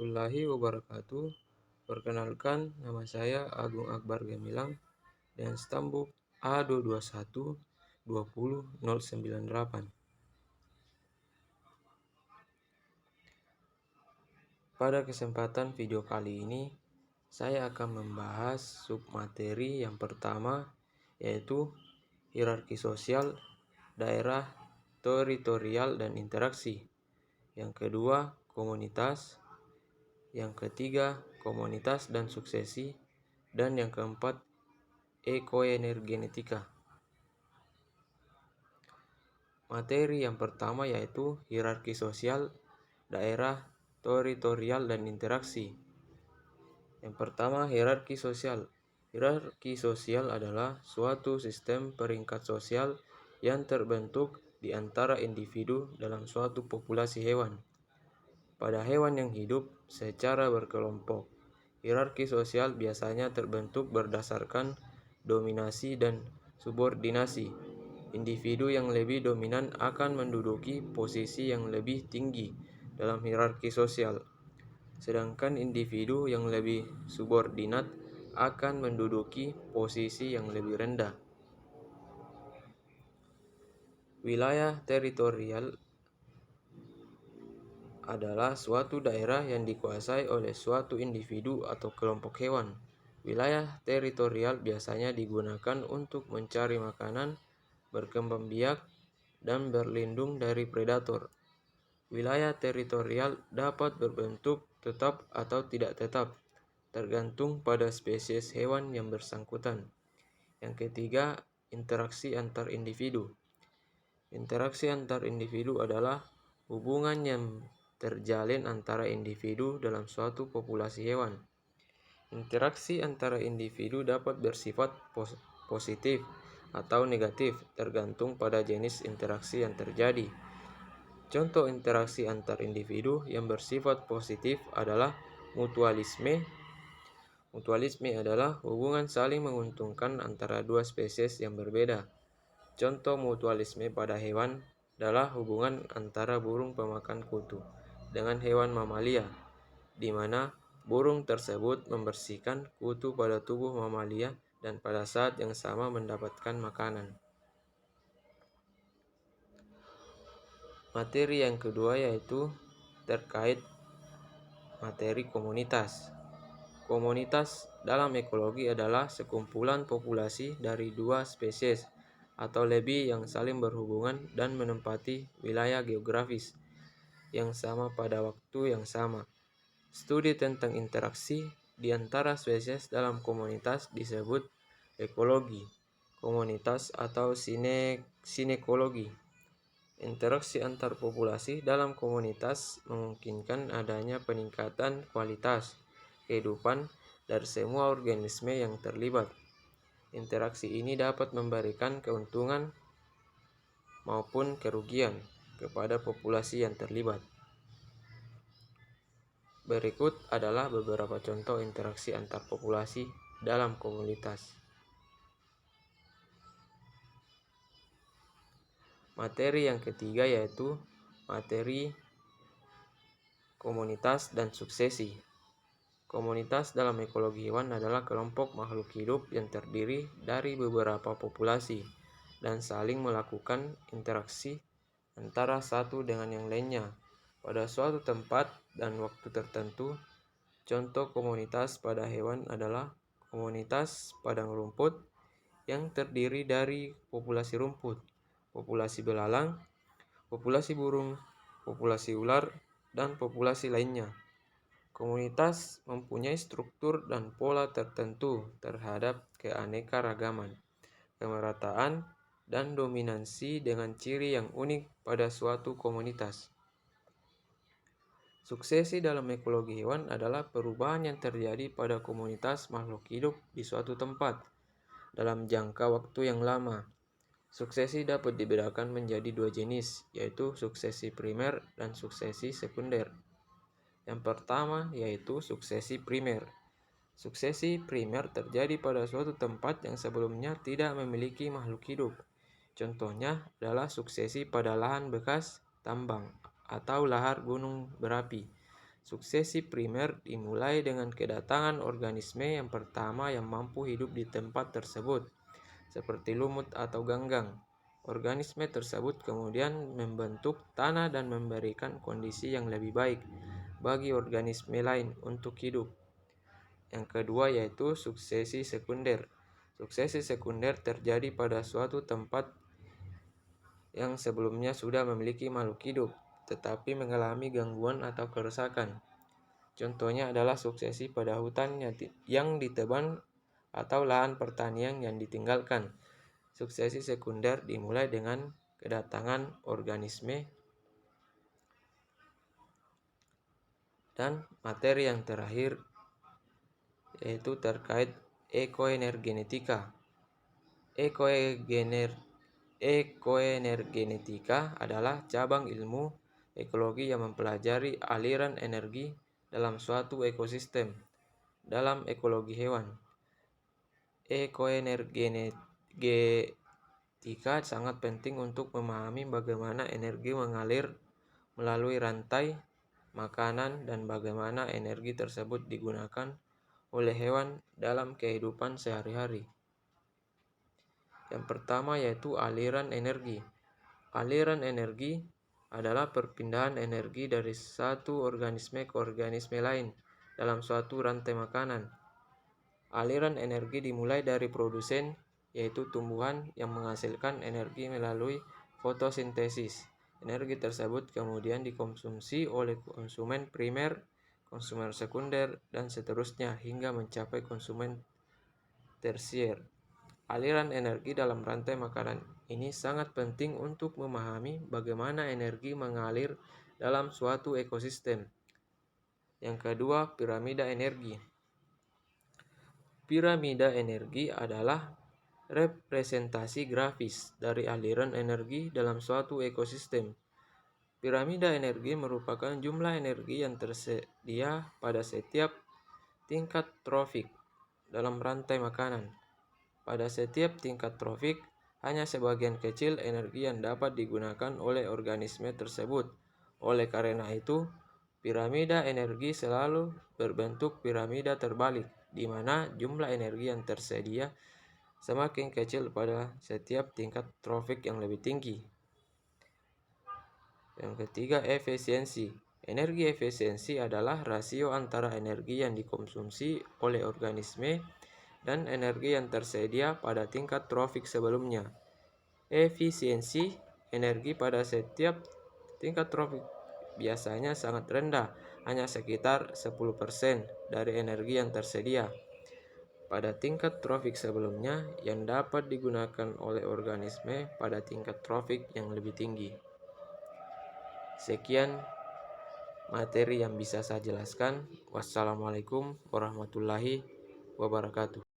warahmatullahi wabarakatuh. Perkenalkan, nama saya Agung Akbar Gemilang dengan stambuk A221 20098. Pada kesempatan video kali ini, saya akan membahas submateri yang pertama, yaitu hierarki sosial, daerah, teritorial, dan interaksi. Yang kedua, komunitas. Yang ketiga, komunitas dan suksesi. Dan yang keempat, ekoenergetika. Materi yang pertama yaitu hierarki sosial, daerah, teritorial, dan interaksi. Yang pertama, hierarki sosial. Hierarki sosial adalah suatu sistem peringkat sosial yang terbentuk di antara individu dalam suatu populasi hewan. Pada hewan yang hidup secara berkelompok, hierarki sosial biasanya terbentuk berdasarkan dominasi dan subordinasi. Individu yang lebih dominan akan menduduki posisi yang lebih tinggi dalam hierarki sosial, sedangkan individu yang lebih subordinat akan menduduki posisi yang lebih rendah. Wilayah teritorial adalah suatu daerah yang dikuasai oleh suatu individu atau kelompok hewan. Wilayah teritorial biasanya digunakan untuk mencari makanan, berkembang biak, dan berlindung dari predator. Wilayah teritorial dapat berbentuk tetap atau tidak tetap, tergantung pada spesies hewan yang bersangkutan. Yang ketiga, interaksi antar individu. Interaksi antar individu adalah hubungan yang terjalin antara individu dalam suatu populasi hewan. Interaksi antara individu dapat bersifat positif atau negatif, tergantung pada jenis interaksi yang terjadi. Contoh interaksi antar individu yang bersifat positif adalah mutualisme. Mutualisme adalah hubungan saling menguntungkan antara dua spesies yang berbeda. Contoh mutualisme pada hewan adalah hubungan antara burung pemakan kutu dengan hewan mamalia, di mana burung tersebut membersihkan kutu pada tubuh mamalia dan pada saat yang sama mendapatkan makanan. Materi yang kedua yaitu terkait materi komunitas. Komunitas dalam ekologi adalah sekumpulan populasi dari dua spesies atau lebih yang saling berhubungan dan menempati wilayah geografis yang sama pada waktu yang sama. Studi tentang interaksi di antara spesies dalam komunitas disebut ekologi komunitas atau sinekologi. Interaksi antar populasi dalam komunitas memungkinkan adanya peningkatan kualitas kehidupan dari semua organisme yang terlibat. Interaksi ini dapat memberikan keuntungan maupun kerugian kepada populasi yang terlibat. Berikut adalah beberapa contoh interaksi antar populasi dalam komunitas. Materi yang ketiga yaitu materi komunitas dan suksesi. Komunitas dalam ekologi hewan adalah kelompok makhluk hidup yang terdiri dari beberapa populasi dan saling melakukan interaksi antara satu dengan yang lainnya pada suatu tempat dan waktu tertentu. Contoh komunitas pada hewan adalah komunitas padang rumput yang terdiri dari populasi rumput, populasi belalang, populasi burung, populasi ular, dan populasi lainnya. Komunitas mempunyai struktur dan pola tertentu terhadap keanekaragaman, kemerataan, dan dominansi dengan ciri yang unik pada suatu komunitas. Suksesi dalam ekologi hewan adalah perubahan yang terjadi pada komunitas makhluk hidup di suatu tempat dalam jangka waktu yang lama. Suksesi dapat dibedakan menjadi dua jenis, yaitu suksesi primer dan suksesi sekunder. Yang pertama yaitu suksesi primer. Suksesi primer terjadi pada suatu tempat yang sebelumnya tidak memiliki makhluk hidup. Contohnya adalah suksesi pada lahan bekas tambang atau lahar gunung berapi. Suksesi primer dimulai dengan kedatangan organisme yang pertama yang mampu hidup di tempat tersebut, seperti lumut atau ganggang. Organisme tersebut kemudian membentuk tanah dan memberikan kondisi yang lebih baik bagi organisme lain untuk hidup. Yang kedua yaitu suksesi sekunder. Suksesi sekunder terjadi pada suatu tempat yang sebelumnya sudah memiliki makhluk hidup, tetapi mengalami gangguan atau kerusakan. Contohnya adalah suksesi pada hutan yang ditebang atau lahan pertanian yang ditinggalkan. Suksesi sekunder dimulai dengan kedatangan organisme. Dan materi yang terakhir yaitu terkait ekoenergetika. Ekoenergetika adalah cabang ilmu ekologi yang mempelajari aliran energi dalam suatu ekosistem. Dalam ekologi hewan, ekoenergetika sangat penting untuk memahami bagaimana energi mengalir melalui rantai makanan dan bagaimana energi tersebut digunakan oleh hewan dalam kehidupan sehari-hari. Yang pertama yaitu aliran energi. Aliran energi adalah perpindahan energi dari satu organisme ke organisme lain dalam suatu rantai makanan. Aliran energi dimulai dari produsen, yaitu tumbuhan yang menghasilkan energi melalui fotosintesis. Energi tersebut kemudian dikonsumsi oleh konsumen primer, konsumen sekunder, dan seterusnya hingga mencapai konsumen tersier. Aliran energi dalam rantai makanan ini sangat penting untuk memahami bagaimana energi mengalir dalam suatu ekosistem. Yang kedua, piramida energi. Piramida energi adalah representasi grafis dari aliran energi dalam suatu ekosistem. Piramida energi merupakan jumlah energi yang tersedia pada setiap tingkat trofik dalam rantai makanan. Pada setiap tingkat trofik, hanya sebagian kecil energi yang dapat digunakan oleh organisme tersebut. Oleh karena itu, piramida energi selalu berbentuk piramida terbalik, di mana jumlah energi yang tersedia semakin kecil pada setiap tingkat trofik yang lebih tinggi. Yang ketiga, efisiensi. Energi efisiensi adalah rasio antara energi yang dikonsumsi oleh organisme dan energi yang tersedia pada tingkat trofik sebelumnya. Efisiensi energi pada setiap tingkat trofik biasanya sangat rendah, hanya sekitar 10% dari energi yang tersedia pada tingkat trofik sebelumnya yang dapat digunakan oleh organisme pada tingkat trofik yang lebih tinggi. Sekian materi yang bisa saya jelaskan. Wassalamualaikum warahmatullahi wabarakatuh.